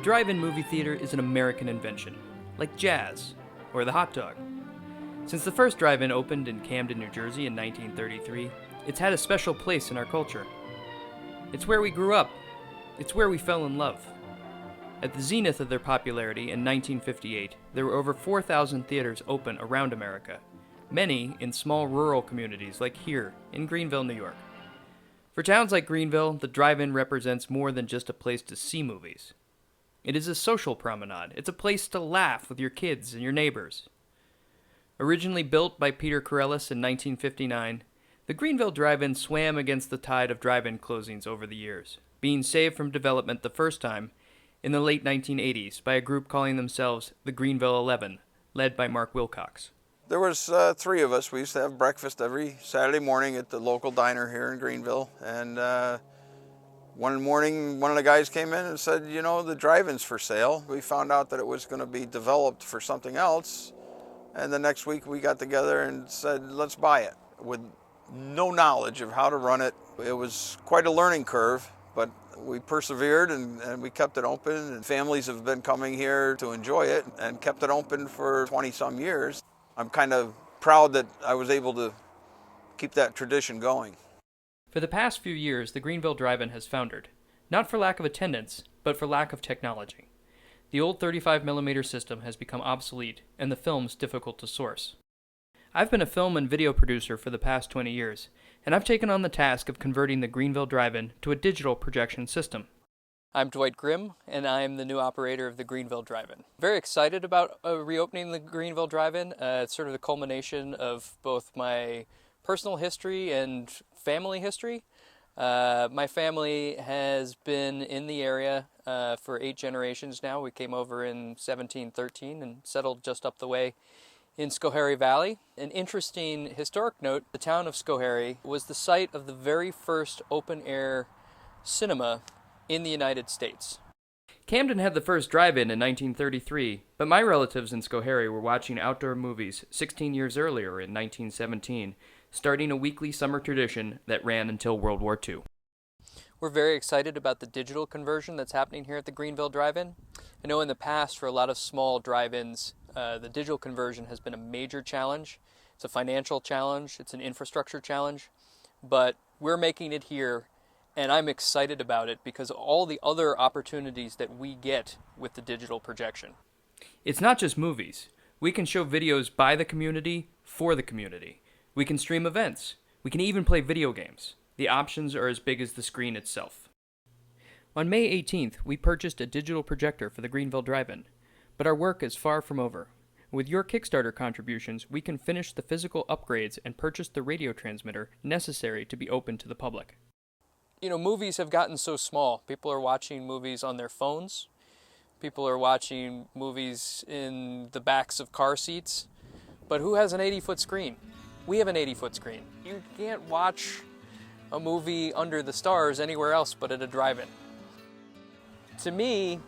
drive-in movie theater is an American invention, like jazz or the hot dog. Since the first drive-in opened in Camden, New Jersey in 1933, it's had a special place in our culture. It's where we grew up. It's where we fell in love. At the zenith of their popularity in 1958, there were over 4,000 theaters open around America, many in small rural communities like here in Greenville, New York. For towns like Greenville, the drive-in represents more than just a place to see movies. It is a social promenade. It's a place to laugh with your kids and your neighbors. Originally built by Peter Corellis in 1959, the Greenville Drive-In swam against the tide of drive-in closings over the years, being saved from development the first time in the late 1980s by a group calling themselves the Greenville 11, led by Mark Wilcox. There was three of us. We used to have breakfast every Saturday morning at the local diner here in Greenville. And one morning, one of the guys came in and said, you know, the drive-in's for sale. We found out that it was going to be developed for something else. And the next week we got together and said, let's buy it, with no knowledge of how to run it. It was quite a learning curve, but we persevered and we kept it open. And families have been coming here to enjoy it and kept it open for 20-some years. I'm kind of proud that I was able to keep that tradition going. For the past few years, the Greenville Drive-In has foundered, not for lack of attendance, but for lack of technology. The old 35mm system has become obsolete, and the films difficult to source. I've been a film and video producer for the past 20 years, and I've taken on the task of converting the Greenville Drive-In to a digital projection system. I'm Dwight Grimm, and I'm the new operator of the Greenville Drive-In. Very excited about reopening the Greenville Drive-In. It's sort of the culmination of both my personal history and family history. My family has been in the area for 8 generations now. We came over in 1713 and settled just up the way in Schoharie Valley. An interesting historic note, the town of Schoharie was the site of the very first open-air cinema in the United States. Camden had the first drive-in in 1933, but my relatives in Schoharie were watching outdoor movies 16 years earlier in 1917, starting a weekly summer tradition that ran until World War II. We're very excited about the digital conversion that's happening here at the Greenville Drive-In. I know in the past for a lot of small drive-ins, the digital conversion has been a major challenge. It's a financial challenge, it's an infrastructure challenge, but we're making it here, and I'm excited about it because of all the other opportunities that we get with the digital projection. It's not just movies. We can show videos by the community, for the community. We can stream events. We can even play video games. The options are as big as the screen itself. On May 18th, we purchased a digital projector for the Greenville Drive-In, but our work is far from over. With your Kickstarter contributions, we can finish the physical upgrades and purchase the radio transmitter necessary to be open to the public. You know, movies have gotten so small. People are watching movies on their phones. People are watching movies in the backs of car seats. But who has an 80-foot screen? We have an 80-foot screen. You can't watch a movie under the stars anywhere else but at a drive-in. To me,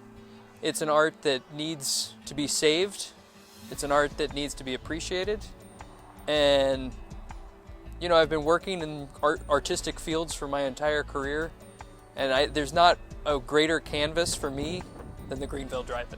it's an art that needs to be saved. It's an art that needs to be appreciated. And you know, I've been working in artistic fields for my entire career, and there's not a greater canvas for me than the Greenville Drive-In.